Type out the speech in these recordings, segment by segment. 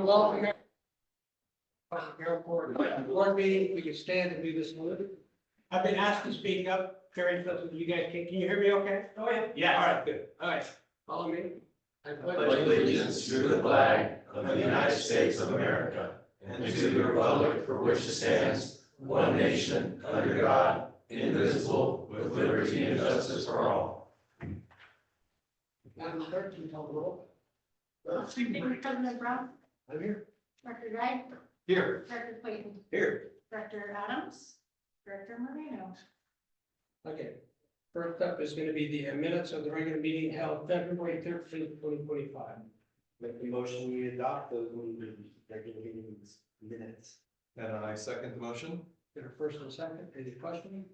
welcome. Airport board meeting, we can stand and do this one. I've been asked to speak up, very close. You guys, can you hear me okay? Go ahead. Yeah. All right, good. All right, follow me. I pledge allegiance to the flag of the United States of America and to the republic for which it stands, one nation, under God, indivisible, with liberty and justice for all. Madam Clerk, can you call the roll? President Brown, I'm here. Director Wright, Here. Director Clayton, Here. Director Adams, Director Moreno. Okay. First up is going to be the minutes of the regular meeting held February 13th, 2025. Make the motion, we adopt those regular meetings minutes. And I second the motion. Get a first and second. Any questions?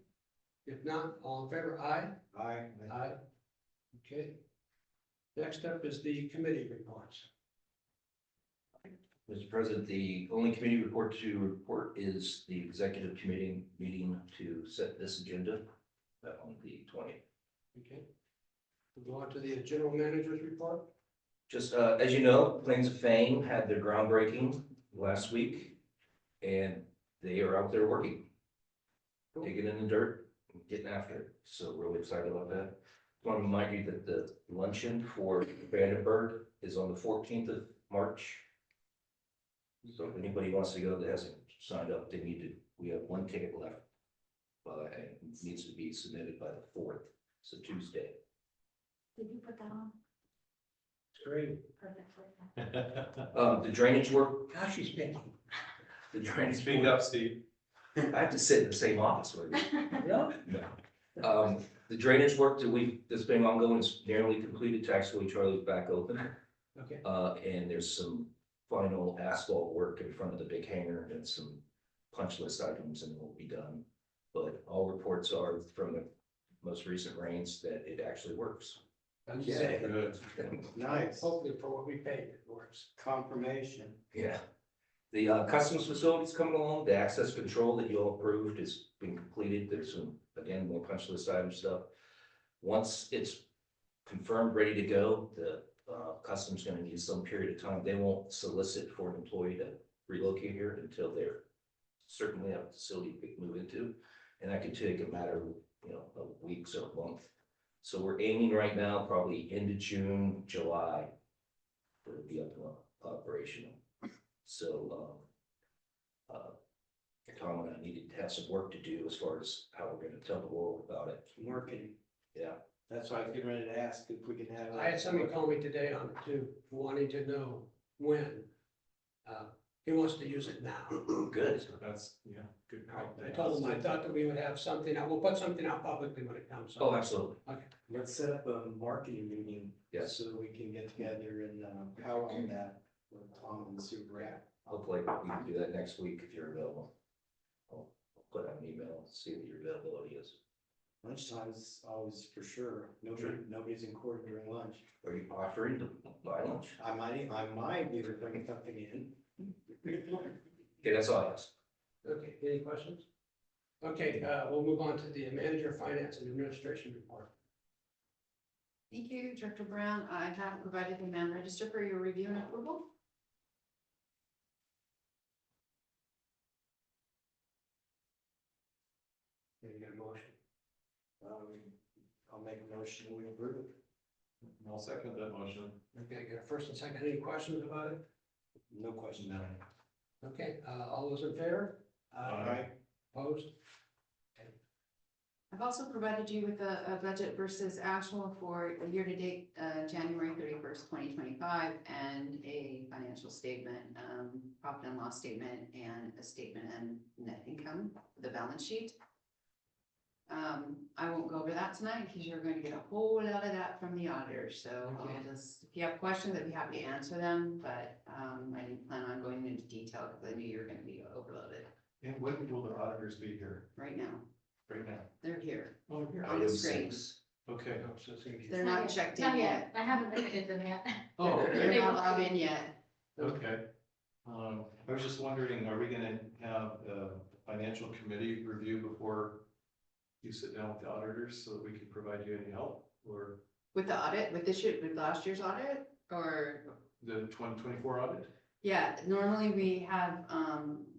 If not, all in favor, aye. Aye. Aye. Okay. Next up is the committee reports. Mr. President, the only committee report to report is the executive committee meeting to set this agenda on the 20th. Okay. We'll go on to the general manager's report. Just as you know, Plains of Fame had their groundbreaking last week, and they are out there working, digging in the dirt, and getting after it. So really excited about that. I want to remind you that the luncheon for Vandenberg is on the 14th of March. So if anybody wants to go that hasn't signed up, they need to, we have one ticket left. And it needs to be submitted by the 4th, so Tuesday. Did you put that on? Great. Perfect. The drainage work, Gosh, she's making. the drainage. Speak up, Steve. I have to sit in the same office with you. No. The drainage work that's been ongoing is nearly completed. Taxiway Charlie's back open. Okay. And there's some final asphalt work in front of the big hangar and some punch list items, and it will be done. But all reports are from the most recent rains that it actually works. Okay. Good. Nice. Hopefully for what we paid, it works. Confirmation. Yeah. The customs facility is coming along. The access control that you all approved is being completed. There's some, again, more punch list item stuff. Once it's confirmed, ready to go, the customs going to need some period of time. They won't solicit for an employee to relocate here until they're certainly have a facility to move into. And that could take a matter of weeks or a month. So we're aiming right now, probably into June, July, for it to be up and operational. So, Tom and I needed to have some work to do as far as how we're gonna tell the world about it. Working. Yeah. That's why I was getting ready to ask if we can have. I had somebody call me today on it too, wanting to know when. He wants to use it now. Good. That's, yeah, good. I told him I thought that we would have something, we'll put something out publicly when it comes. Oh, absolutely. Let's set up a marketing meeting. Yes. So we can get together and power on that with Tom and Super. Yeah. Hopefully we can do that next week if you're available. I'll put out an email, see what your availability is. Lunchtime is always for sure. Nobody's in court during lunch. Are you offering to buy lunch? I might be bringing something in. Okay, that's all I ask. Okay, any questions? Okay, we'll move on to the manager of finance and administration report. Thank you, Director Brown. I have provided the man register for your review and approval. Can you get a motion? I'll make a motion, we approve. I'll second that motion. Okay, get a first and second. Any questions about it? No question about it. Okay, all those in favor? Aye. Opposed? I've also provided you with a budget versus actual for year-to-date, January 31st, 2025, and a financial statement, profit and loss statement, and a statement and net income, the balance sheet. I won't go over that tonight because you're going to get a whole lot of that from the auditor. So Okay. I'll just, if you have questions, I'd be happy to answer them, but I didn't plan on going into detail because I knew you were going to be overloaded And when will the auditors be here? right now. Right now? They're here. Oh, here. On the Item screen. 6. Okay. No, so it's gonna be- They're not checked in Not yet. I haven't visited them yet. Oh, They're okay. not logged in yet. Okay. I was just wondering, are we gonna have a financial committee review before you sit down with the auditors so that we can provide you any help? Or With the audit, with this year, with last year's audit, or, the 2024 audit? Yeah, normally we have,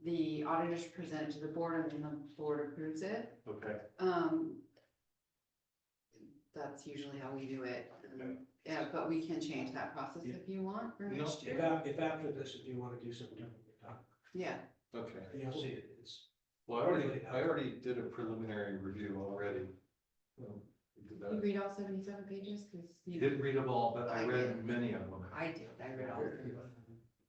the auditors present it to the board and then the board approves it. Okay, That's usually how we do it. Yeah, but we can change that process if you want for No. next If year. if after this, if you want to do something different, Yeah, okay. you'll see it. It's, Well, I already did a preliminary review already. We did you that. read all 77 pages, because You didn't read them all, but I read many of them. I did, I read all of them.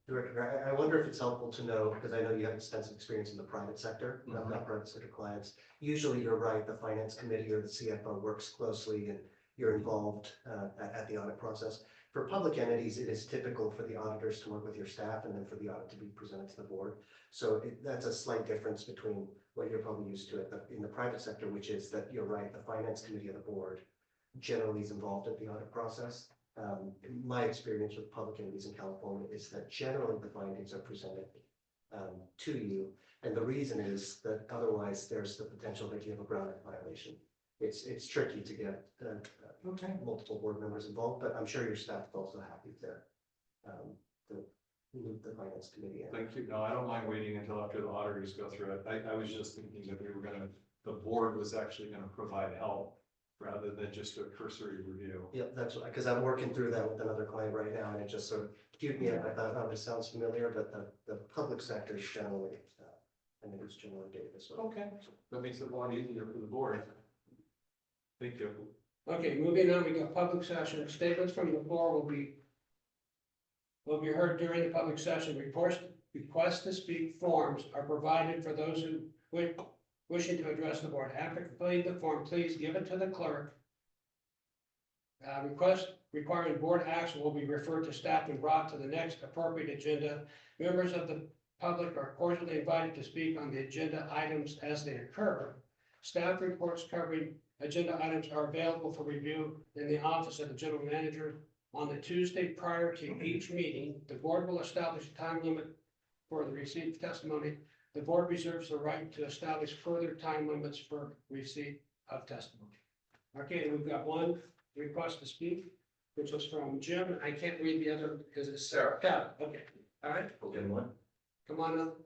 Director, I wonder if it's helpful to know, because I know you have extensive experience in the private sector, not private sector clients. Usually, you're right, the finance committee or the CFO works closely and you're involved at the audit process. For public entities, it is typical for the auditors to work with your staff and then for the audit to be presented to the board. So that's a slight difference between what you're probably used to in the private sector, which is that you're right, the finance committee of the board generally is involved at the audit process. My experience with public entities in California is that generally the findings are presented to you. And the reason is that otherwise there's the potential that you have a Brown Act violation. It's tricky to get multiple board members involved, but I'm sure your staff is also happy to loop the finance committee in. Thank you. No, I don't mind waiting until after the auditors go through it. I was just thinking that the board was actually gonna provide help rather than just a cursory review. Yeah, that's because I'm working through that with another client right now, and it just sort of queued me up. I thought, oh, this sounds familiar, but the public sector is generally, I think it's generally data this way. Okay. That makes it a lot easier for the board. Thank you. okay, moving on, we got public session. Statements from the floor will be heard during the public session. Request to speak forms are provided for those who wishing to address the board. After completing the form, please give it to the clerk. Request requiring board action will be referred to staff and brought to the next appropriate agenda. Members of the public are cordially invited to speak on the agenda items as they occur. Staff reports covering agenda items are available for review in the office of the general manager. On the Tuesday prior to each meeting, the board will establish a time limit for the receipt of testimony. The board reserves the right to establish further time limits for receipt of testimony. Okay, we've got one request to speak, which was from Jim. I can't read the other because it's Sarah. Yeah, okay, all right, Okay, one. come on up.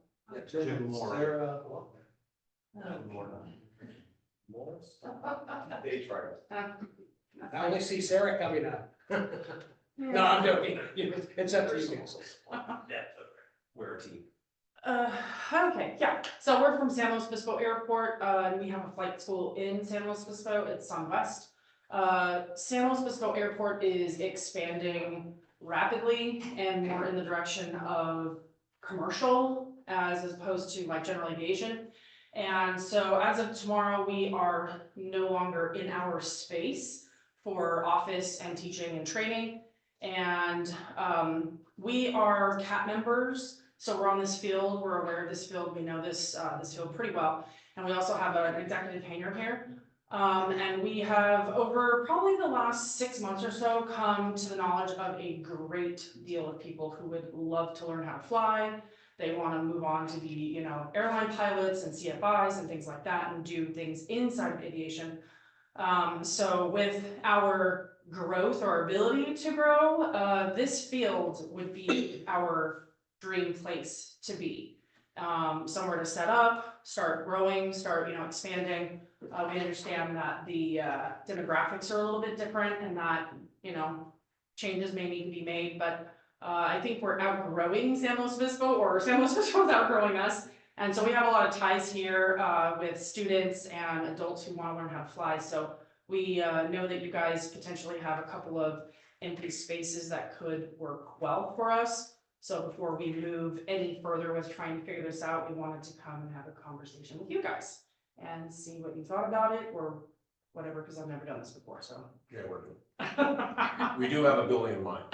Jim Moore. Sarah. They try. I only see Sarah coming up. No, I'm joking. It's up to you guys. We're a team. Okay, yeah, so we're from San Luis Obispo Airport, and we have a flight school in San Luis Obispo, it's SunWest. San Luis Obispo Airport is expanding rapidly and more in the direction of commercial as opposed to like general aviation. And so as of tomorrow, we are no longer in our space for office and teaching and training. And we are CAT members. So we're on this field, we're aware of this field, we know this field pretty well. And we also have an executive hangar here. And we have over probably the last 6 months or so come to the knowledge of a great deal of people who would love to learn how to fly. They want to move on to be, airline pilots and CFIs and things like that and do things inside of aviation. So with our growth or ability to grow, this field would be our dream place to be. Somewhere to set up, start growing, start, expanding. We understand that the demographics are a little bit different and that, changes may need to be made, but I think we're outgrowing San Luis Obispo, or San Luis Obispo is outgrowing us. And so we have a lot of ties here with students and adults who want to learn how to fly. So we know that you guys potentially have a couple of empty spaces that could work well for us. So before we move any further with trying to figure this out, we wanted to come and have a conversation with you guys and see what you thought about it or whatever, because I've never done this before, so. Yeah, we're good. We do have a building in mind.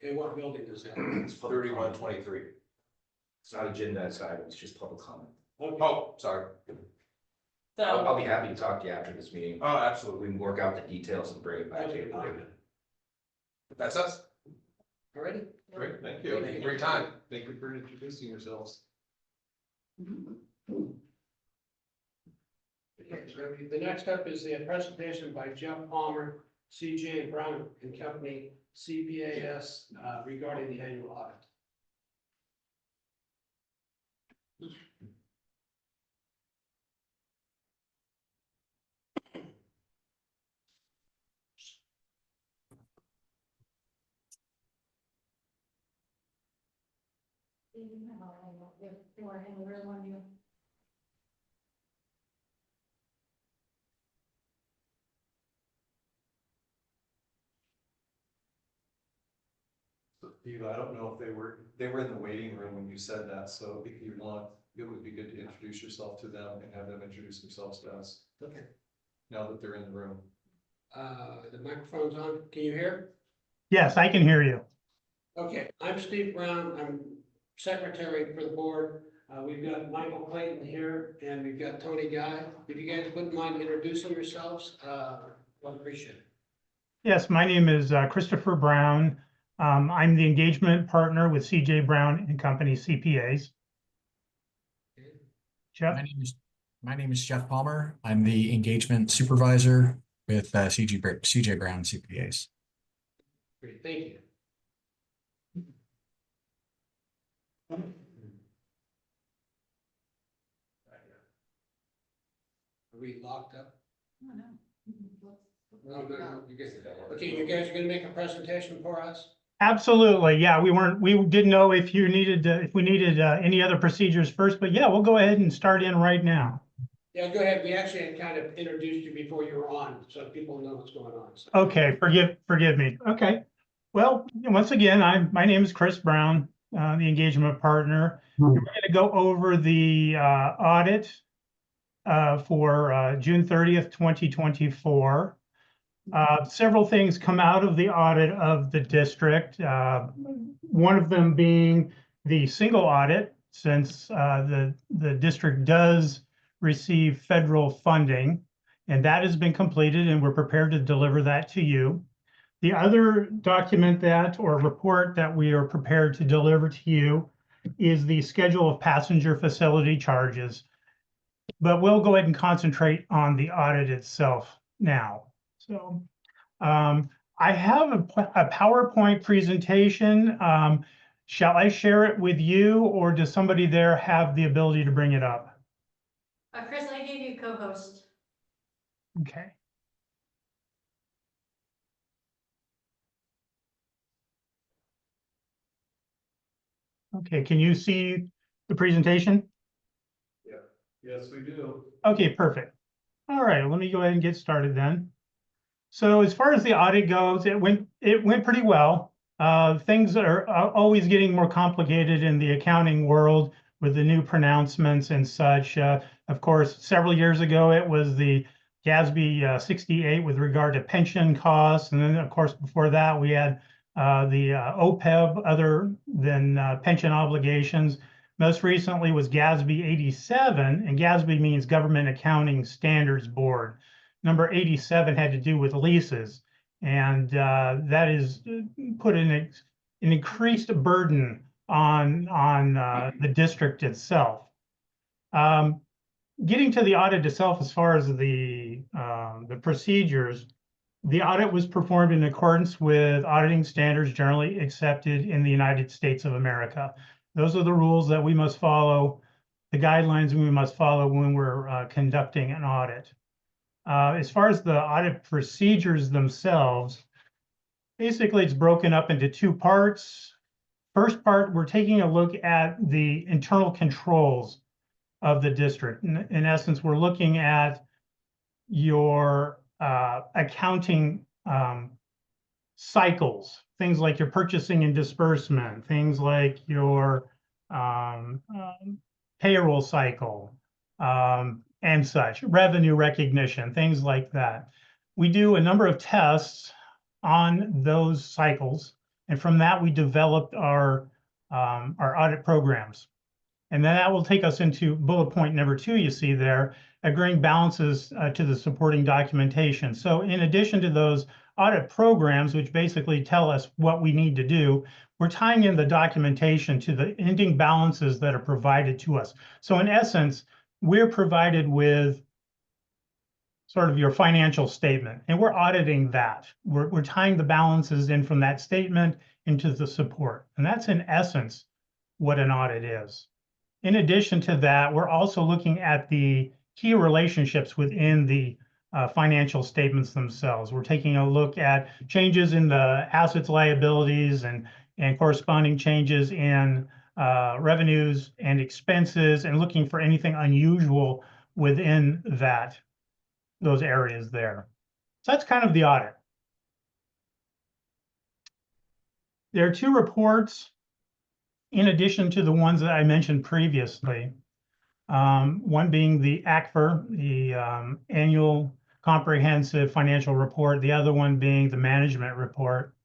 And what building is that? It's 3123. It's not agenda item, it's just public comment. Oh, sorry. I'll So, be happy to talk to you after this meeting. Oh, absolutely. We can work out the details and bring it back to you. That's us. Already? Great, thank you. Thank you for your time. Thank you for introducing yourselves. Okay, so the next up is the presentation by Jeff Palmer, CJ and Brown and Company, CPAS, regarding the annual audit. Eva, I don't know if they were in the waiting room when you said that, so if you want, it would be good to introduce yourself to them and have them introduce themselves to us, Okay. now that they're in the room. The microphone's on. Can you hear? Yes, I can hear you. Okay, I'm Steve Brown. I'm secretary for the board. We've got Michael Clayton here and we've got Tony Guy. If you guys wouldn't mind introducing yourselves, I'd appreciate it. Yes, my name is Christopher Brown. I'm the engagement partner with CJ Brown and Company CPAs. Jeff? My name is Jeff Palmer. I'm the engagement supervisor with CJ Brown CPAs. Great, thank you. Are we locked up? Oh, no. No, you guys, okay, you guys are gonna make a presentation for us? Absolutely. Yeah, we didn't know if you needed, if we needed any other procedures first, but yeah, we'll go ahead and start in right now. Yeah, go ahead. We actually had kind of introduced you before you were on, so people know what's going on. So. Okay, forgive me. Okay. Well, once again, my name is Chris Brown, the engagement partner. We're going to go over the audit for June 30th, 2024. Several things come out of the audit of the district. One of them being the single audit, since the district does receive federal funding, and that has been completed, and we're prepared to deliver that to you. The other document or report that we are prepared to deliver to you is the schedule of passenger facility charges. But we'll go ahead and concentrate on the audit itself now. So I have a PowerPoint presentation. Shall I share it with you, or does somebody there have the ability to bring it up? Chris, I gave you co-host. Okay. Okay, can you see the presentation? Yes, we do. Okay, perfect. All right, let me go ahead and get started then. So as far as the audit goes, it went pretty well. Things are always getting more complicated in the accounting world with the new pronouncements and such. Of course, several years ago, it was the GASB 68 with regard to pension costs. And then, of course, before that, we had the OPEB, other than pension obligations. Most recently was GASB 87, and GASB means Government Accounting Standards Board. Number 87 had to do with leases, and that is put an increased burden on the district itself. Getting to the audit itself, as far as the procedures, the audit was performed in accordance with auditing standards generally accepted in the United States of America. Those are the rules that we must follow, the guidelines we must follow when we're conducting an audit. As far as the audit procedures themselves, basically it's broken up into two parts. First part, we're taking a look at the internal controls of the district. In essence, we're looking at your accounting cycles, things like your purchasing and disbursement, things like your payroll cycle, and such, revenue recognition, things like that. We do a number of tests on those cycles, and from that we developed our audit programs. And then that will take us into bullet point number 2, you see there, agreeing balances to the supporting documentation. So in addition to those audit programs, which basically tell us what we need to do, we're tying in the documentation to the ending balances that are provided to us. So in essence, we're provided with sort of your financial statement, and we're auditing that. We're tying the balances in from that statement into the support. And that's in essence what an audit is. In addition to that, we're also looking at the key relationships within the financial statements themselves. We're taking a look at changes in the assets, liabilities, and corresponding changes in revenues and expenses, and looking for anything unusual within those areas there. So that's kind of the audit. There are 2 reports in addition to the ones that I mentioned previously. One being the ACFR, the Annual Comprehensive Financial Report, the other one being the Management Report.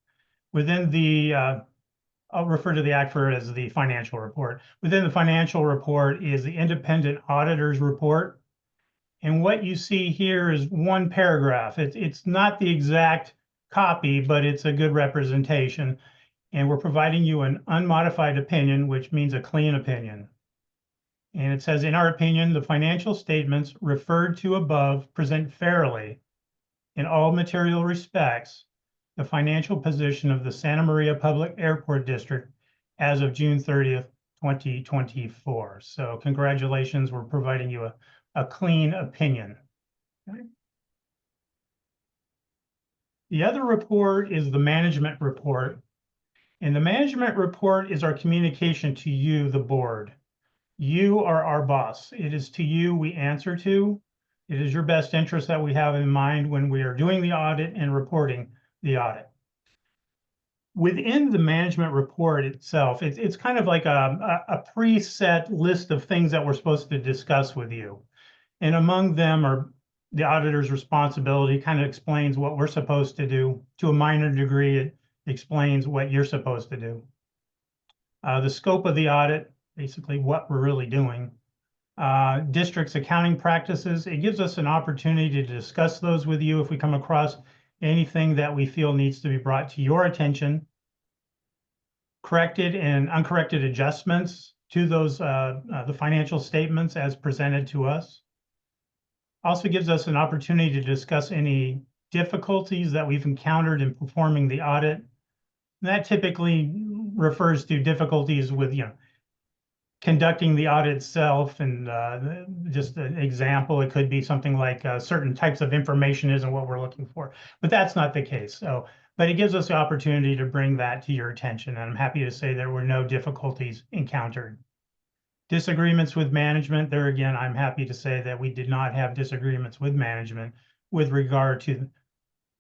Within the, I'll refer to the ACFR as the Financial Report. Within the Financial Report is the Independent Auditor's Report. And what you see here is one paragraph. It's not the exact copy, but it's a good representation. And we're providing you an unmodified opinion, which means a clean opinion. And it says, in our opinion, the financial statements referred to above present fairly, in all material respects, the financial position of the Santa Maria Public Airport District as of June 30th, 2024. So congratulations, we're providing you a clean opinion. Okay. The other report is the management report. And the management report is our communication to you, the board. You are our boss. It is to you we answer to. It is your best interest that we have in mind when we are doing the audit and reporting the audit. Within the management report itself, it's kind of like a preset list of things that we're supposed to discuss with you. And among them are the auditor's responsibility, kind of explains what we're supposed to do. To a minor degree, it explains what you're supposed to do. The scope of the audit, basically what we're really doing. District's accounting practices, it gives us an opportunity to discuss those with you if we come across anything that we feel needs to be brought to your attention. Corrected and uncorrected adjustments to those the financial statements as presented to us. Also gives us an opportunity to discuss any difficulties that we've encountered in performing the audit. And that typically refers to difficulties with, conducting the audit itself. And just an example, it could be something like certain types of information isn't what we're looking for, but that's not the case. So, but it gives us the opportunity to bring that to your attention. And I'm happy to say there were no difficulties encountered. Disagreements with management, there again, I'm happy to say that we did not have disagreements with management with regard to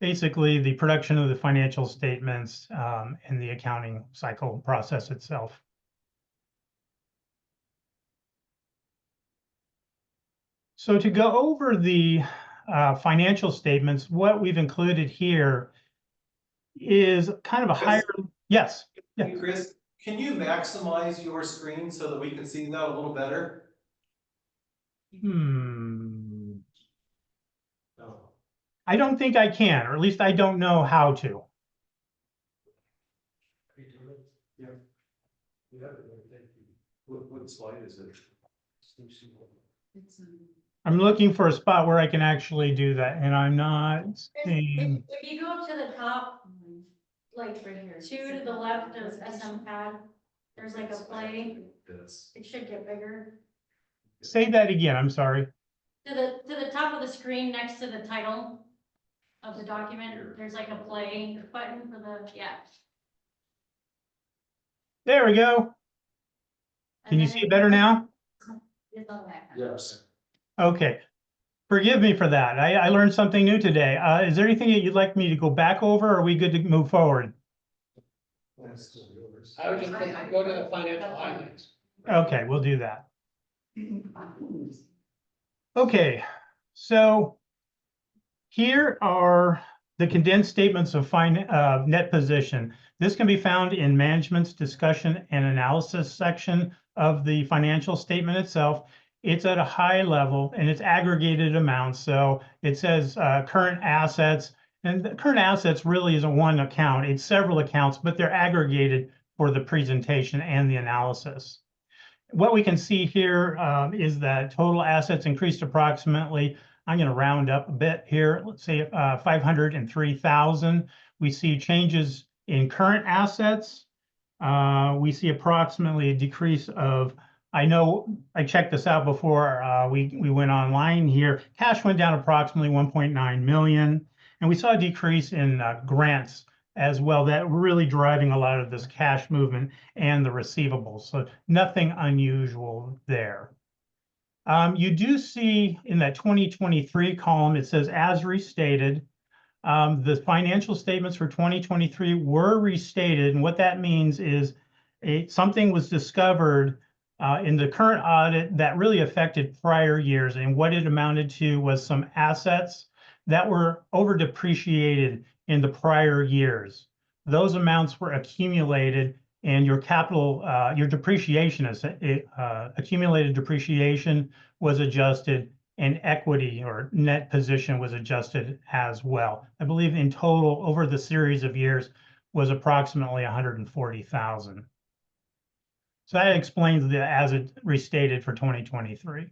basically the production of the financial statements and the accounting cycle process itself. So to go over the financial statements, what we've included here is kind of a higher, yes. Hey, Chris, can you maximize your screen so that we can see that a little better? No. No. I don't think I can, or at least I don't know how to. Yeah. What slide is it? I'm looking for a spot where I can actually do that, and I'm not seeing. If you go up to the top, like right here, 2 to the left of SM pad, there's like a play. It should get bigger. Say that again, I'm sorry. To the top of the screen next to the title of the document, there's like a play button for the, yeah. There we go. Can you see it better now? It's on that. Yes. Okay. Forgive me for that. I learned something new today. Is there anything that you'd like me to go back over, or are we good to move forward? I would just go to the financial highlights. Okay, we'll do that. Okay, so here are the condensed statements of net position. This can be found in management's discussion and analysis section of the financial statement itself. It's at a high level and it's aggregated amounts. So it says current assets, and the current assets really isn't one account. It's several accounts, but they're aggregated for the presentation and the analysis. What we can see here is that total assets increased approximately, I'm going to round up a bit here, let's say 503,000. We see changes in current assets. We see approximately a decrease of I know I checked this out before we went online here. Cash went down approximately 1.9 million, and we saw a decrease in grants as well. That were really driving a lot of this cash movement and the receivables. So nothing unusual there. You do see in that 2023 column, it says as restated. The financial statements for 2023 were restated, and what that means is something was discovered in the current audit that really affected prior years, and what it amounted to was some assets that were over depreciated in the prior years. Those amounts were accumulated, and your capital, your depreciation is accumulated depreciation was adjusted, and equity or net position was adjusted as well. I believe in total over the series of years was approximately 140,000. So that explains the as it restated for 2023.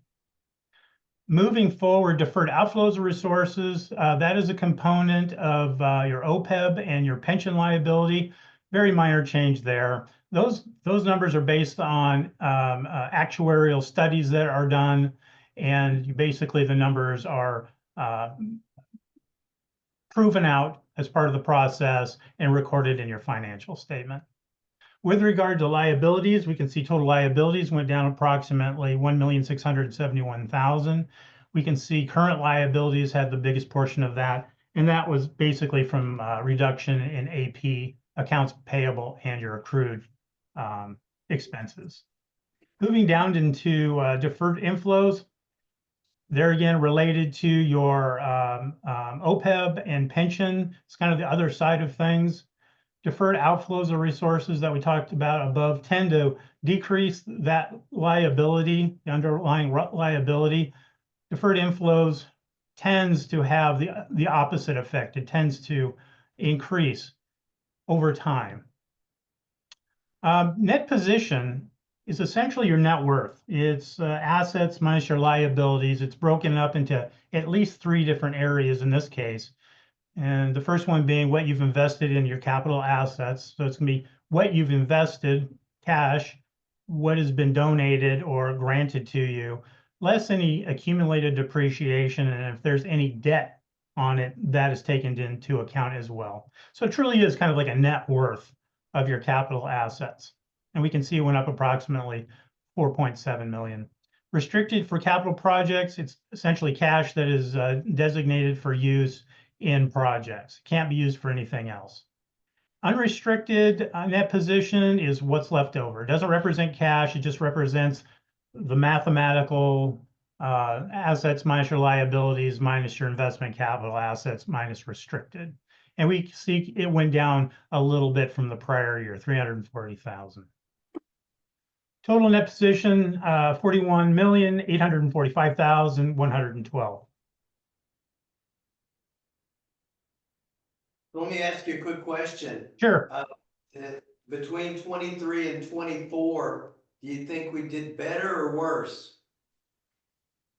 Moving forward, deferred outflows of resources, that is a component of your OPEB and your pension liability. Very minor change there. Those numbers are based on actuarial studies that are done, and basically the numbers are proven out as part of the process and recorded in your financial statement. With regard to liabilities, we can see total liabilities went down approximately 1,671,000. We can see current liabilities had the biggest portion of that, and that was basically from reduction in AP, accounts payable, and your accrued expenses. Moving down into deferred inflows, they're again related to your OPEB and pension. It's kind of the other side of things. Deferred outflows of resources that we talked about above tend to decrease that liability, the underlying liability. Deferred inflows tends to have the opposite effect. It tends to increase over time. Net position is essentially your net worth. It's assets minus your liabilities. It's broken up into at least 3 different areas in this case. And the first one being what you've invested in your capital assets. So it's going to be what you've invested, cash, what has been donated or granted to you, less any accumulated depreciation. And if there's any debt on it, that is taken into account as well. So it truly is kind of like a net worth of your capital assets. And we can see it went up approximately 4.7 million. Restricted for capital projects, it's essentially cash that is designated for use in projects. It can't be used for anything else. Unrestricted net position is what's left over. It doesn't represent cash. It just represents the mathematical assets minus your liabilities minus your investment capital assets minus restricted. And we see it went down a little bit from the prior year, 340,000. Total net position, 41,845,112. Let me ask you a quick question. Sure. Between 23 and 24, do you think we did better or worse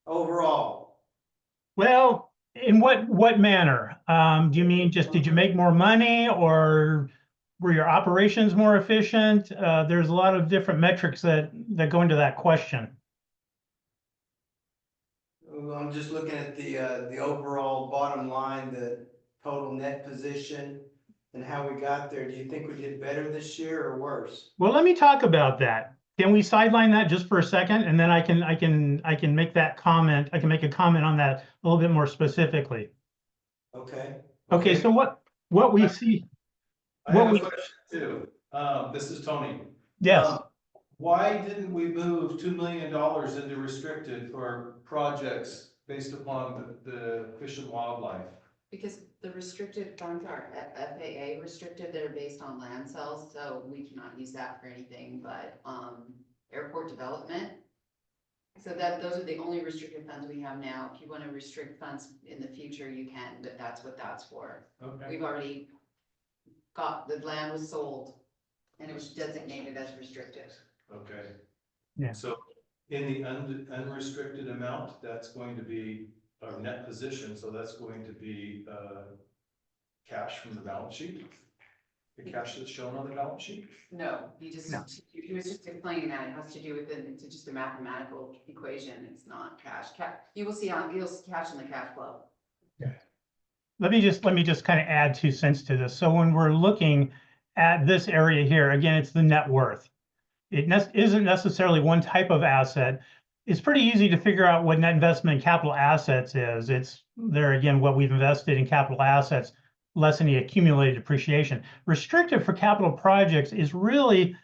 overall? Well, in what manner? Do you mean just did you make more money, or were your operations more efficient? There's a lot of different metrics that go into that question. I'm just looking at the overall bottom line, the total net position and how we got there. Do you think we did better this year or worse? Well, let me talk about that. Can we sideline that just for a second, and then I can make that comment. I can make a comment on that a little bit more specifically. Okay. Okay. So what we see. I have a question too. This is Tony. Yes. Why didn't we move $2 million into restricted for projects based upon the fish and wildlife? Because the restricted funds are FAA restricted, that are based on land sales, so we cannot use that for anything but airport development. So those are the only restricted funds we have now. If you want to restrict funds in the future, you can, but that's what that's for. Okay. We've already got, the land was sold and it was designated as restricted. Okay. Yeah. So in the unrestricted amount, that's going to be our net position. So that's going to be cash from the balance sheet. the cash that's shown on the balance sheet? No, he just, No. he was just explaining that it has to do with it's just a mathematical equation, it's not cash. You will see you'll see cash in the cash flow. Let me just kind of add 2 cents to this. So when we're looking at this area here, again, it's the net worth. It isn't necessarily one type of asset. It's pretty easy to figure out what net investment in capital assets is. It's there again, what we've invested in capital assets, less any accumulated depreciation. Restricted for capital projects is really,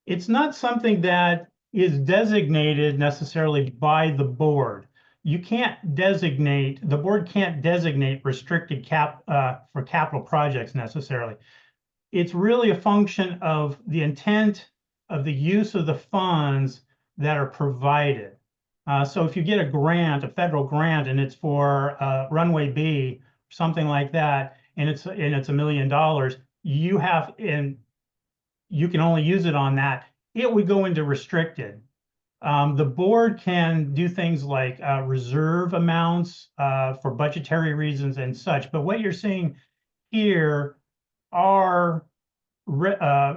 it's not something that is designated necessarily by the board. You can't designate, the board can't designate restricted for capital projects necessarily. It's really a function of the intent of the use of the funds that are provided. So if you get a grant, a federal grant, and it's for runway B, something like that, and it's $1 million, you can only use it on that. It would go into restricted. The board can do things like reserve amounts for budgetary reasons and such. But what you're seeing here are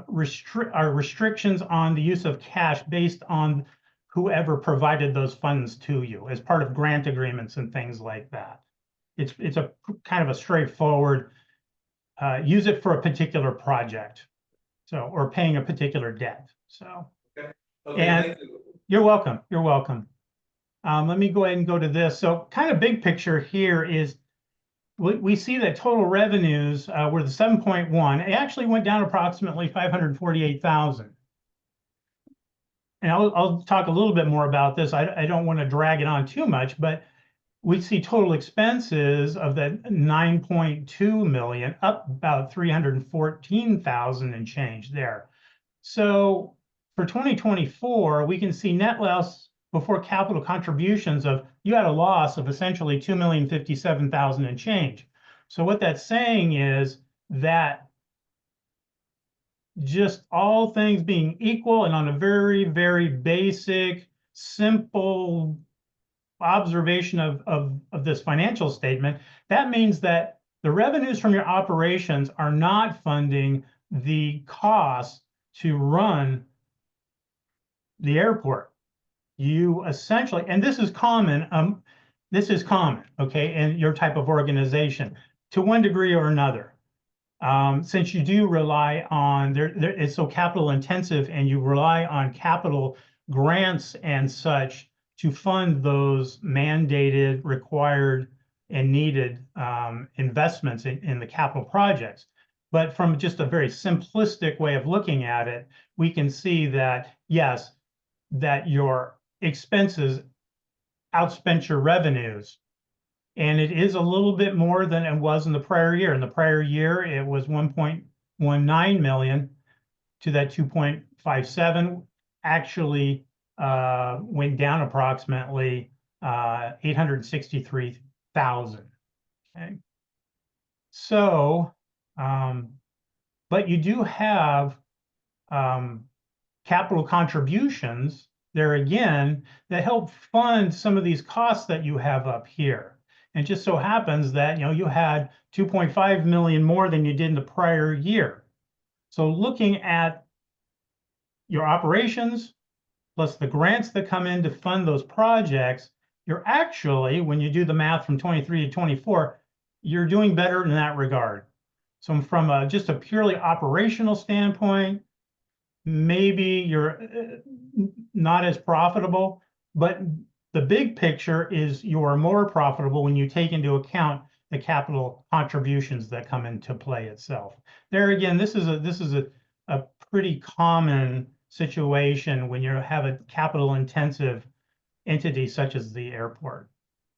restrictions on the use of cash based on whoever provided those funds to you as part of grant agreements and things like that. It's a kind of a straightforward, use it for a particular project, so, or paying a particular debt. So, Okay, and thank you. you're welcome. You're welcome. Let me go ahead and go to this. So kind of big picture here is we see that total revenues were the 7.1. It actually went down approximately 548,000. And I'll talk a little bit more about this. I don't want to drag it on too much, but we see total expenses of that 9.2 million, up about 314,000 and change there. So for 2024, we can see net loss before capital contributions of, you had a loss of essentially 2,057,000 and change. So what that's saying is that just all things being equal and on a very, very basic, simple observation of this financial statement, that means that the revenues from your operations are not funding the costs to run the airport. You essentially, and this is common, okay, in your type of organization to one degree or another. Since you do rely on, it's so capital intensive and you rely on capital grants and such to fund those mandated, required, and needed investments in the capital projects. But from just a very simplistic way of looking at it, we can see that, yes, that your expenses outspent your revenues. And it is a little bit more than it was in the prior year. In the prior year, it was 1.19 million to that 2.57, actually went down approximately 863,000. Okay. So, but you do have capital contributions there again that help fund some of these costs that you have up here. And it just so happens that, you had 2.5 million more than you did in the prior year. So looking at your operations, plus the grants that come in to fund those projects, you're actually, when you do the math from 23 to 24, you're doing better in that regard. So from just a purely operational standpoint, maybe you're not as profitable, but the big picture is you are more profitable when you take into account the capital contributions that come into play itself. There again, this is a pretty common situation when you have a capital intensive entity such as the airport.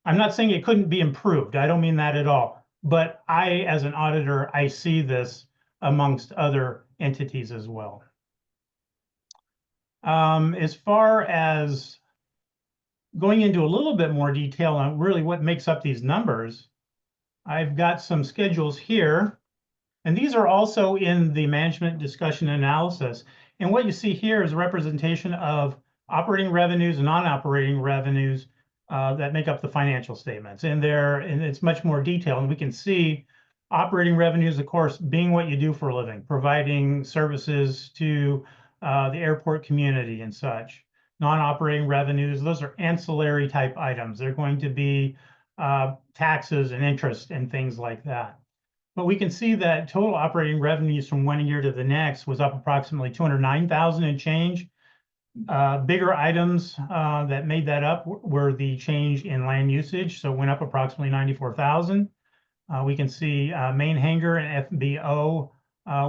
I'm not saying it couldn't be improved. I don't mean that at all. But I, as an auditor, I see this amongst other entities as well. As far as going into a little bit more detail on really what makes up these numbers, I've got some schedules here, and these are also in the management discussion analysis. And what you see here is a representation of operating revenues and non-operating revenues that make up the financial statements. And it's much more detailed, and we can see Operating revenues, of course, being what you do for a living, providing services to the airport community and such. Non-operating revenues, those are ancillary type items. They're going to be taxes and interest and things like that. But we can see that total operating revenues from one year to the next was up approximately 209,000 and change. Bigger items that made that up were the change in land usage, so it went up approximately 94,000. We can see main hangar and FBO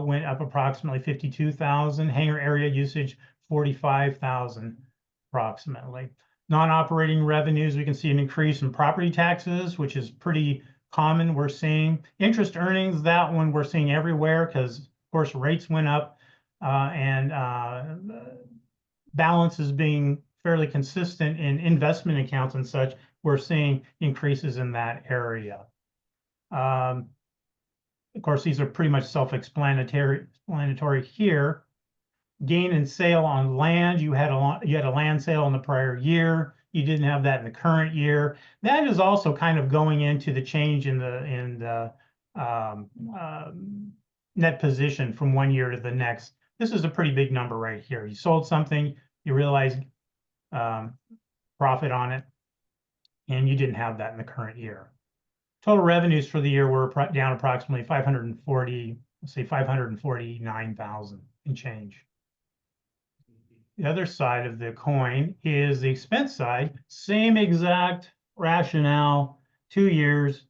went up approximately 52,000. Hangar area usage 45,000 approximately. Non-operating revenues, we can see an increase in property taxes, which is pretty common. We're seeing interest earnings, that one we're seeing everywhere because, of course, rates went up and balance is being fairly consistent in investment accounts and such. We're seeing increases in that area. Of course, these are pretty much self-explanatory here. Gain and sale on land. You had a land sale in the prior year. You didn't have that in the current year. That is also kind of going into the change in the net position from one year to the next. This is a pretty big number right here. You sold something, you realized profit on it, and you didn't have that in the current year. Total revenues for the year were down approximately 549,000 and change. The other side of the coin is the expense side. Same exact rationale, 2 years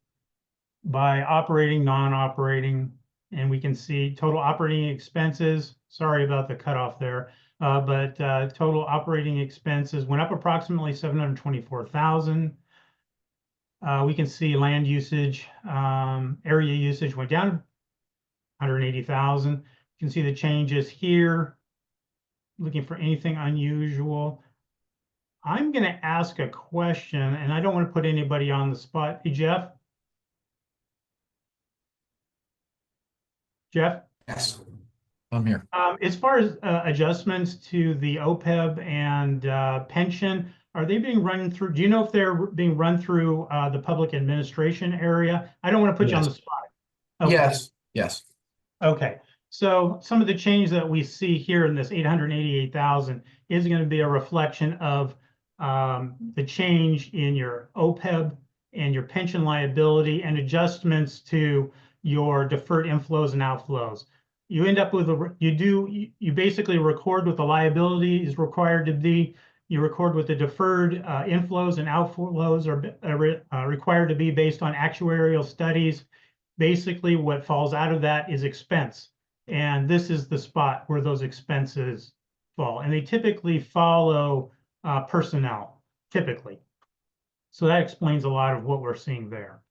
by operating, non-operating, and we can see total operating expenses. Sorry about the cutoff there, but total operating expenses went up approximately 724,000. We can see land usage, area usage went down 180,000. You can see the changes here. Looking for anything unusual. I'm going to ask a question, and I don't want to put anybody on the spot. Hey, Jeff? Jeff? Yes, I'm here. As far as adjustments to the OPEB and pension, are they being run through? Do you know if they're being run through the public administration area? I don't want to put you on the spot. Okay. Yes. Okay. So some of the change that we see here in this 888,000 is going to be a reflection of the change in your OPEB and your pension liability and adjustments to your deferred inflows and outflows. You end up with you basically record what the liability is required to be. You record what the deferred inflows and outflows are required to be based on actuarial studies. Basically, what falls out of that is expense. And this is the spot where those expenses fall. And they typically follow personnel, typically. So that explains a lot of what we're seeing there.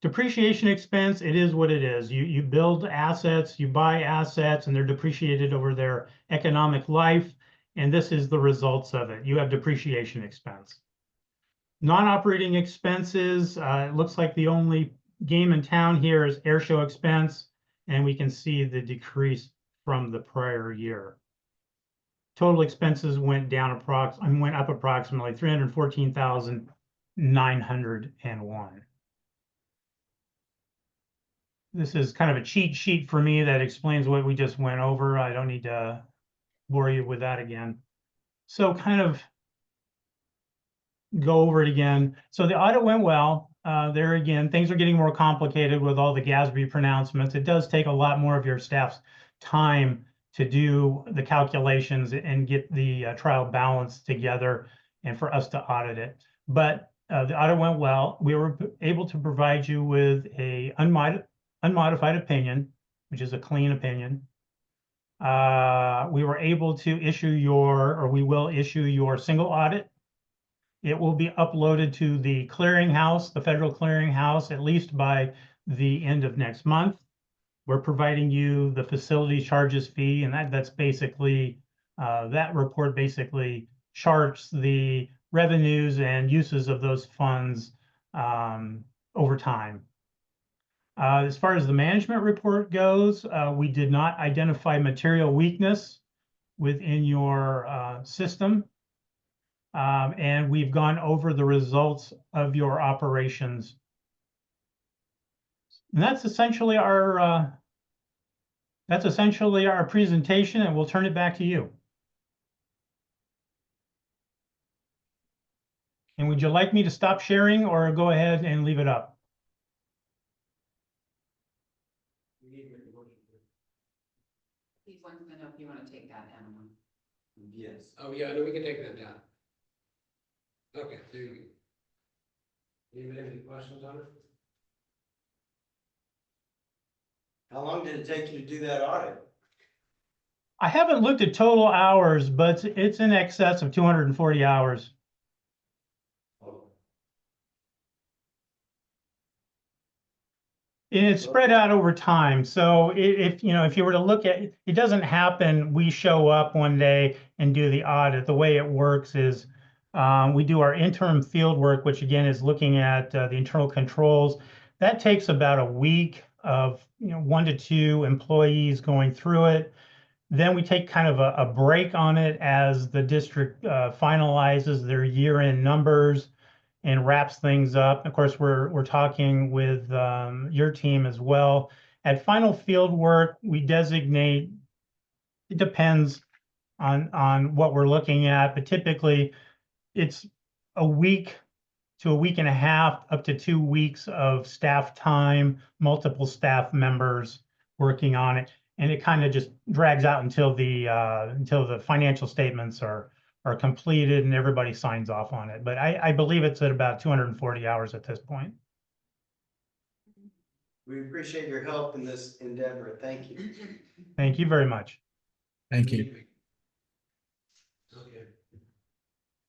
Depreciation expense, it is what it is. You build assets, you buy assets, and they're depreciated over their economic life. And this is the results of it. You have depreciation expense. Non-operating expenses, it looks like the only game in town here is air show expense. And we can see the decrease from the prior year. Total expenses went up approximately 314,901. This is kind of a cheat sheet for me that explains what we just went over. I don't need to bore you with that again. So kind of go over it again. So the audit went well. There again, things are getting more complicated with all the GASB pronouncements. It does take a lot more of your staff's time to do the calculations and get the trial balance together and for us to audit it. But the audit went well. We were able to provide you with a unmodified opinion, which is a clean opinion. We were able to we will issue your single audit. It will be uploaded to the clearinghouse, the federal clearinghouse, at least by the end of next month. We're providing you the facility charges fee, and that's basically, that report basically charts the revenues and uses of those funds over time. As far as the management report goes, we did not identify material weakness within your system. And we've gone over the results of your operations And that's essentially our presentation, and we'll turn it back to you. And would you like me to stop sharing or go ahead and leave it up? He wants to know if you want to take that down. Yes. Oh, yeah, no, we can take that down. Okay, there you go. Anybody have any questions on it? How long did it take you to do that audit? I haven't looked at total hours, but it's in excess of 240 hours. And it's spread out over time. So if you were to look at it, it doesn't happen, we show up one day and do the audit. The way it works is we do our interim field work, which again is looking at the internal controls. That takes about a week of 1 to 2 employees going through it. Then we take kind of a break on it as the district finalizes their year-end numbers and wraps things up. Of course, we're talking with your team as well. At final field work, we designate, it depends on what we're looking at, but typically it's a week to a week and a half, up to 2 weeks of staff time, multiple staff members working on it. And it kind of just drags out until the financial statements are completed and everybody signs off on it. But I believe it's at about 240 hours at this point. We appreciate your help in this endeavor. Thank you. Thank you very much. Thank you. Okay.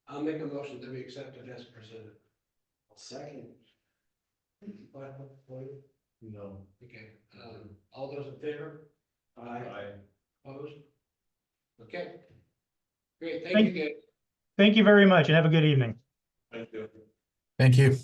I'll make a motion that we accept it as presented. Second. No. Okay, all those in favor? Aye. Opposed? Okay. Great, thank you, guys. Thank you very much and have a good evening. Thank you. Thank you.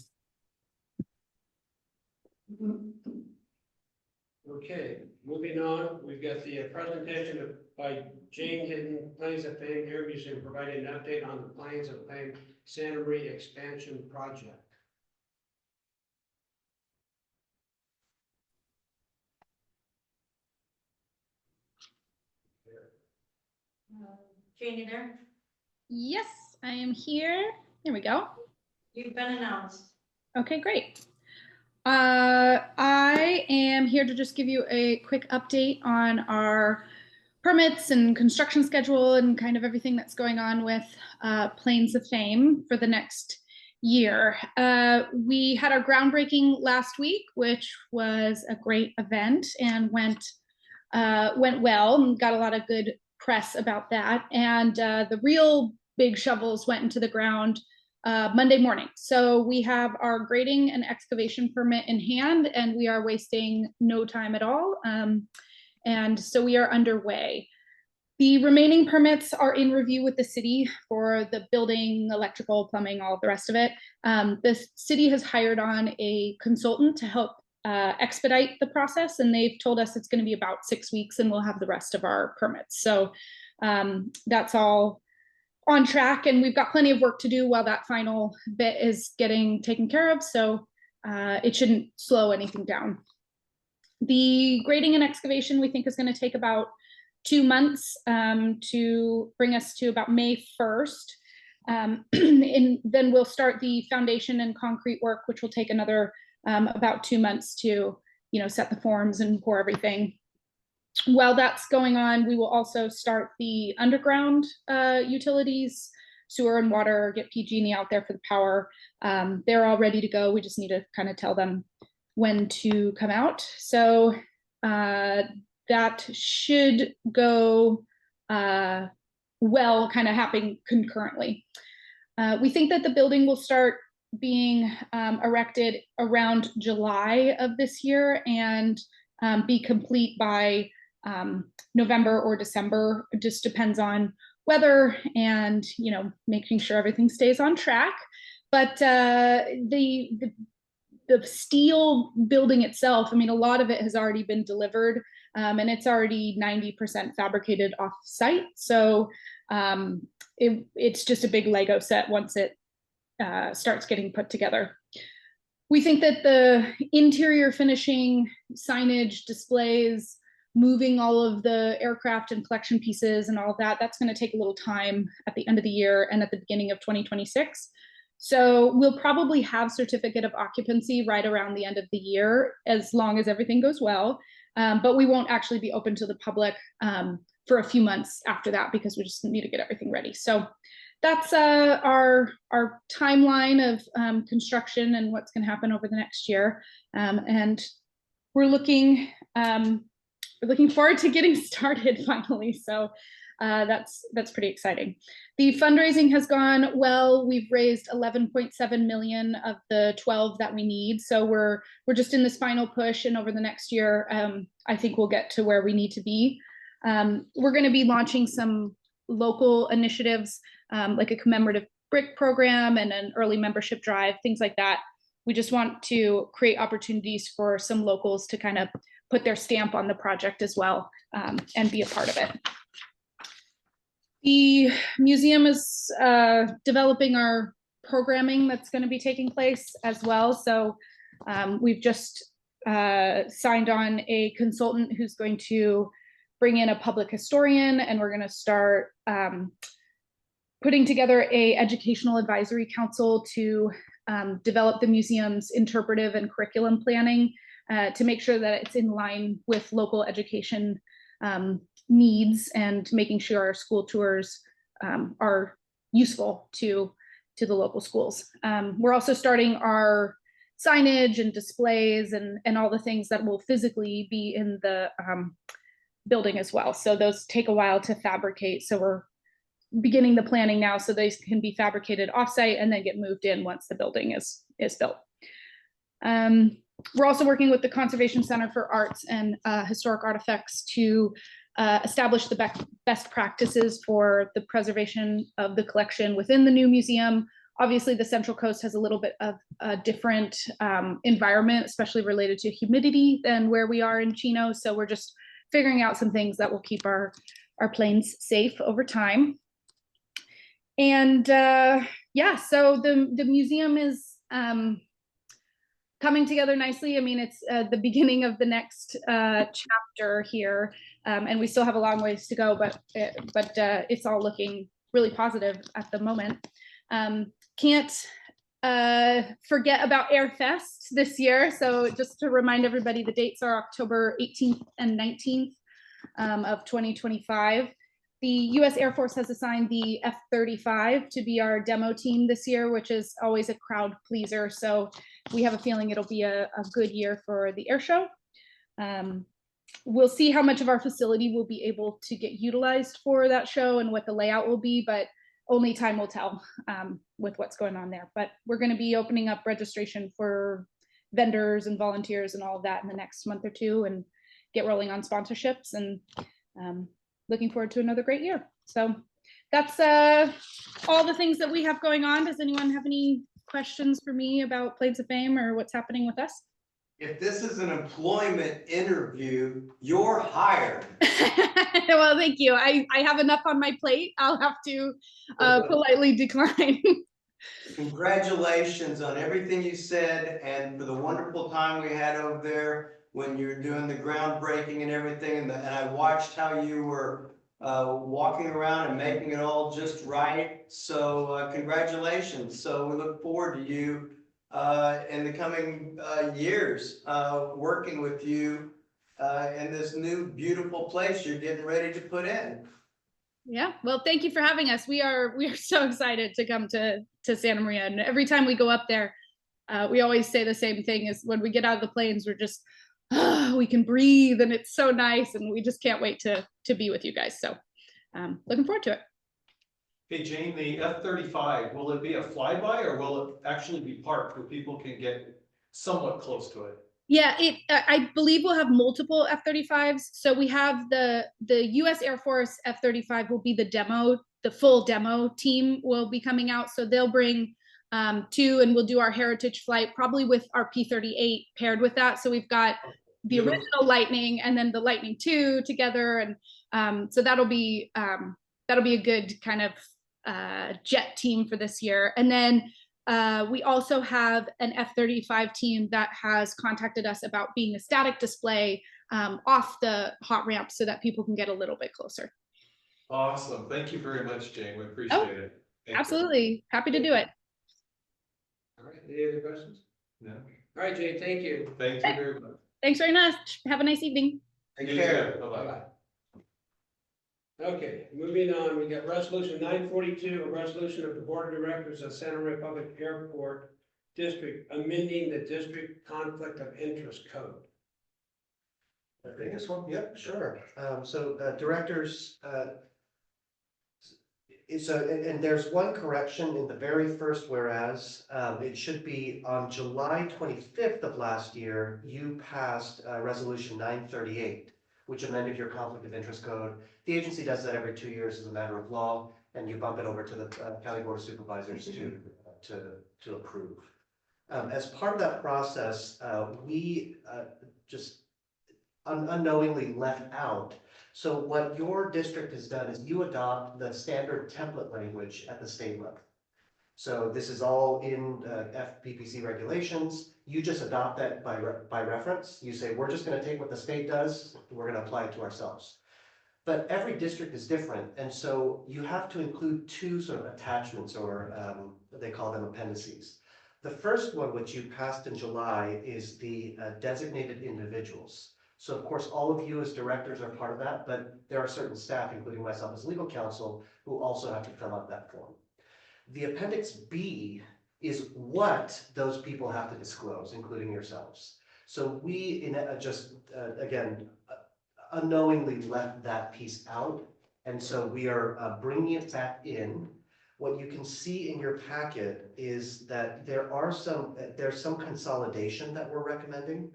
Okay, moving on, we've got the presentation by Jane Hinton, Plains of Fame Air Museum, providing an update on the Plains of Fame Santa Maria expansion project. Jane, you there? Yes, I am here. There we go. You've been announced. Okay, great. I am here to just give you a quick update on our permits and construction schedule and kind of everything that's going on with Plains of Fame for the next year. We had our groundbreaking last week, which was a great event and went well and got a lot of good press about that. And the real big shovels went into the ground Monday morning. So we have our grading and excavation permit in hand, and we are wasting no time at all. And so we are underway. The remaining permits are in review with the city for the building, electrical, plumbing, all of the rest of it. The city has hired on a consultant to help expedite the process, and they've told us it's going to be about 6 weeks and we'll have the rest of our permits. So that's all on track, and we've got plenty of work to do while that final bit is getting taken care of. So it shouldn't slow anything down. The grading and excavation we think is going to take about 2 months to bring us to about May 1st. And then we'll start the foundation and concrete work, which will take another about 2 months to, set the forms and pour everything. While that's going on, we will also start the underground utilities, sewer and water, get PG&E out there for the power. They're all ready to go. We just need to kind of tell them when to come out. So that should go well, kind of happening concurrently. We think that the building will start being erected around July of this year and be complete by November or December. It just depends on weather and making sure everything stays on track. But the steel building itself, I mean, a lot of it has already been delivered, and it's already 90% fabricated off site. So it's just a big Lego set once it starts getting put together. we think that the interior finishing, signage, displays, moving all of the aircraft and collection pieces and all of that, that's going to take a little time at the end of the year and at the beginning of 2026. So we'll probably have certificate of occupancy right around the end of the year, as long as everything goes well. But we won't actually be open to the public for a few months after that, because we just need to get everything ready. So that's our timeline of construction and what's going to happen over the next year. And we're looking forward to getting started finally. So that's pretty exciting. The fundraising has gone well. We've raised 11.7 million of the 12 that we need. So we're just in this final push, and over the next year, I think we'll get to where we need to be. We're going to be launching some local initiatives, like a commemorative brick program and an early membership drive, things like that. We just want to create opportunities for some locals to kind of put their stamp on the project as well, and be a part of it. The museum is developing our programming that's going to be taking place as well. So we've just signed on a consultant who's going to bring in a public historian, and we're going to start putting together a educational advisory council to develop the museum's interpretive and curriculum planning to make sure that it's in line with local education needs, and making sure our school tours are useful to the local schools. We're also starting our signage and displays and all the things that will physically be in the building as well. So those take a while to fabricate. So we're beginning the planning now, so they can be fabricated offsite and then get moved in once the building is built. We're also working with the Conservation Center for Arts and Historic Artifacts to establish the best practices for the preservation of the collection within the new museum. Obviously, the Central Coast has a little bit of a different environment, especially related to humidity, than where we are in Chino. So we're just figuring out some things that will keep our planes safe over time. And yeah, so the museum is coming together nicely. I mean, it's the beginning of the next chapter here, and we still have a long ways to go, but it's all looking really positive at the moment. Can't forget about Airfest this year. So just to remind everybody, the dates are October 18th and 19th of 2025. The U.S. Air Force has assigned the F-35 to be our demo team this year, which is always a crowd pleaser. So we have a feeling it'll be a good year for the air show. We'll see how much of our facility will be able to get utilized for that show and what the layout will be, but only time will tell with what's going on there. But we're going to be opening up registration for vendors and volunteers and all of that in the next month or two, and get rolling on sponsorships, and looking forward to another great year. So that's all the things that we have going on. Does anyone have any questions for me about Planes of Fame or what's happening with us? If this is an employment interview, you're hired. Well, thank you. I have enough on my plate. I'll have to politely decline. Congratulations on everything you said and for the wonderful time we had over there when you're doing the groundbreaking and everything. And I watched how you were walking around and making it all just right. So congratulations. So we look forward to you in the coming years, working with you in this new beautiful place you're getting ready to put in. Yeah, well, thank you for having us. We are so excited to come to Santa Maria, and every time we go up there, we always say the same thing: is when we get out of the planes, we're just we can breathe, and it's so nice, and we just can't wait to be with you guys. So looking forward to it. Hey, Jane, the F-35, will it be a flyby or will it actually be parked where people can get somewhat close to it? Yeah, I believe we'll have multiple F-35s. So we have the U.S. Air Force F-35 will be the full demo team will be coming out. So they'll bring two, and we'll do our heritage flight, probably with our P-38 paired with that. So we've got the original Lightning and then the Lightning II together. And so that'll be a good kind of jet team for this year. And then We also have an F-35 team that has contacted us about being a static display off the hot ramp so that people can get a little bit closer. Awesome. Thank you very much, Jane. We appreciate it. Thank you. Absolutely. Happy to do it. All right, any other questions? No. All right, Jane, thank you. Thank you very much. Thanks very much. Have a nice evening. Take You care. too. Bye-bye. Bye-bye. Okay, moving on, we got resolution 942, a resolution of the Board of Directors of Santa Maria Public Airport District amending the district conflict of interest code. I think this one, yep, sure. Directors, and there's one correction in the very first whereas. It should be on July 25th of last year, you passed resolution 938, which amended your conflict of interest code. The agency does that every 2 years as a matter of law, and you bump it over to the County Board of Supervisors to approve. As part of that process, we just unknowingly left out. So what your district has done is you adopt the standard template language at the state level. So this is all in FPPC regulations. You just adopt that by reference. You say, we're just going to take what the state does, we're going to apply it to ourselves. But every district is different, and so you have to include two sort of attachments, or they call them appendices. The first one, which you passed in July, is the designated individuals. So of course, all of you as directors are part of that, but there are certain staff, including myself as legal counsel, who also have to fill out that form. The Appendix B is what those people have to disclose, including yourselves. So we again, unknowingly left that piece out. And so we are bringing it back in. What you can see in your packet is that there's some consolidation that we're recommending.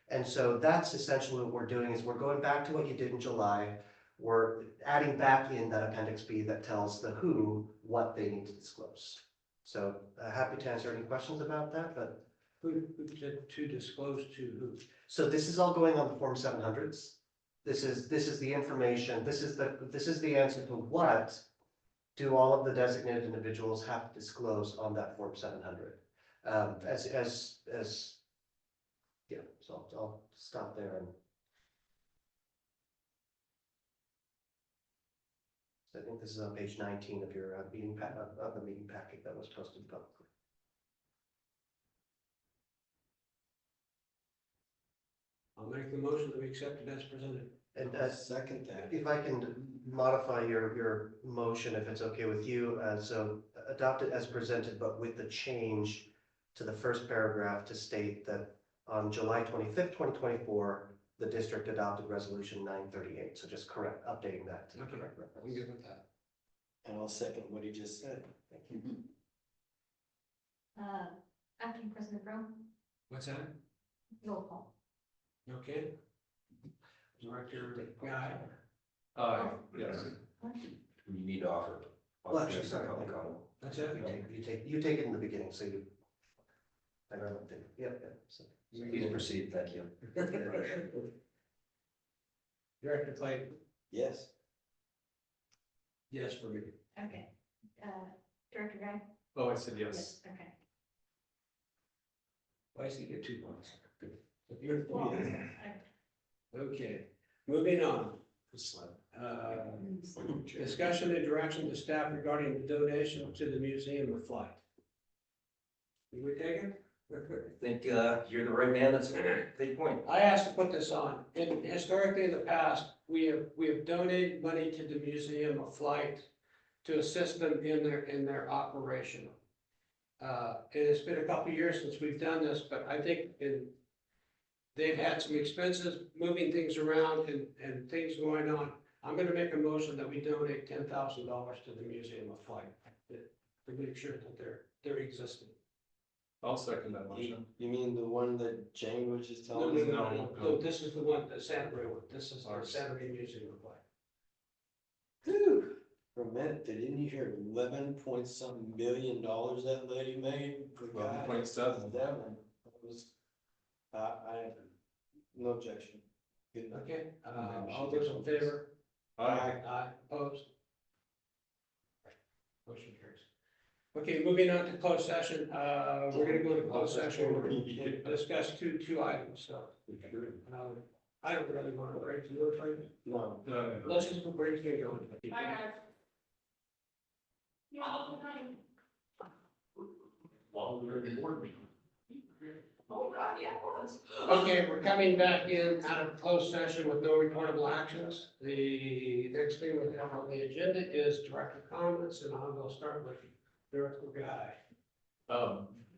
And so that's essentially what we're doing, is we're going back to what you did in July. We're adding back in that Appendix B that tells the who what they need to disclose. So happy to answer any questions about that, but. Who to disclose to who? So this is all going on the Form 700s. This is the information, this is the answer to what do all of the designated individuals have to disclose on that Form 700. Yeah, so I'll stop there. And I think this is on page 19 of your of the meeting packet that was posted publicly. I'll make the motion that we accept it as presented. And Second that. if I can modify your motion, if it's okay with you, so adopt it as presented, but with the change to the first paragraph to state that on July 25th, 2024, the district adopted resolution 938. So just updating that to the correct reference. I'm good with that. And I'll second what he just said. Thank you. Acting President Brown, What's that? roll call. Okay. Director Guy. Yes. You need to offer. Well, actually, sorry. Public comment. That's it? You take it in the beginning, so you. I don't know. Yep. So. Please proceed, thank you. Director Clayton. Yes. Yes for me. Okay. Director Guy? Oh, I said yes. Okay. Why does he get 2 points? Beautiful. Okay, moving on. Discussion and direction to staff regarding the donation to the Museum of Flight. Did we take it? I think you're the right man, that's a big point. I asked to put this on. Historically, in the past, we have donated money to the Museum of Flight to assist them in their operation. It's been a couple of years since we've done this, but I think they've had some expenses moving things around and things going on. I'm gonna make a motion that we donate $10,000 to the Museum of Flight to make sure that they're existing. I'll second that motion. You mean the one that Jane was just No, telling us? no, this is the one, the Santa Maria one. This is the Santa Maria Museum of Flight. Whew. For a minute, didn't you hear 11-point-something billion that lady made? 11.7. That was, I, no objection. Good enough. Okay, all those in favor? Aye. Aye, opposed? Motion carries. Okay, moving on to closed session, we're gonna go to closed session, we're gonna discuss two items, so. I don't really want to break the word right now. No. Let's just break it going. Bye, guys. Oh, God, yeah. Okay, we're coming back in out of closed session with no reportable actions. The next thing we have on the agenda is director comments, and I'll go start with Director Guy.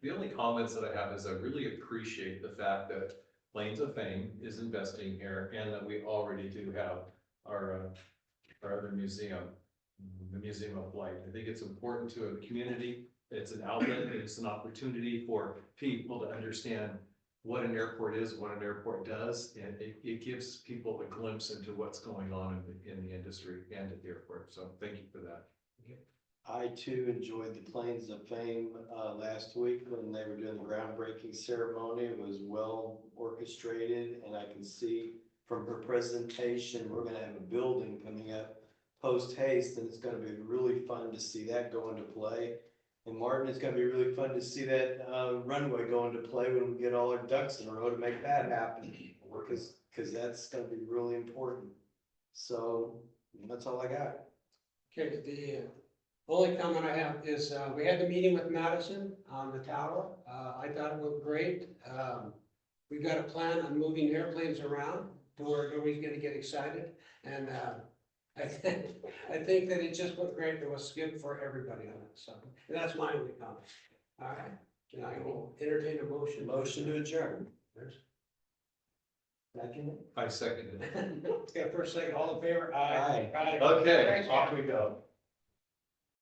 The only comments that I have is I really appreciate the fact that Plains of Fame is investing here and that we already do have our other museum, the Museum of Light. I think it's important to a community. It's an outlet, it's an opportunity for people to understand what an airport is, what an airport does, and it gives people a glimpse into what's going on in the industry and at the airport. So thank you for that. I too enjoyed the Plains of Fame last week when they were doing the groundbreaking ceremony. It was well orchestrated, and I can see from her presentation, we're gonna have a building coming up post haste, and it's gonna be really fun to see that go into play. And Martin, it's gonna be really fun to see that runway go into play when we get all our ducks in a row to make that happen, because that's gonna be really important. So that's all I got. Okay, the only comment I have is, we had the meeting with Madison on the tower. I thought it went great. We've got a plan on moving airplanes around to where nobody's gonna get excited. And, I think that it just went great. It was good for everybody on it, so, and that's my only comment. All right, and I will entertain a motion. Motion to adjourn. There's- I second it. Okay, first, second, all in favor? Aye. Aye. Okay, Thanks, off we go.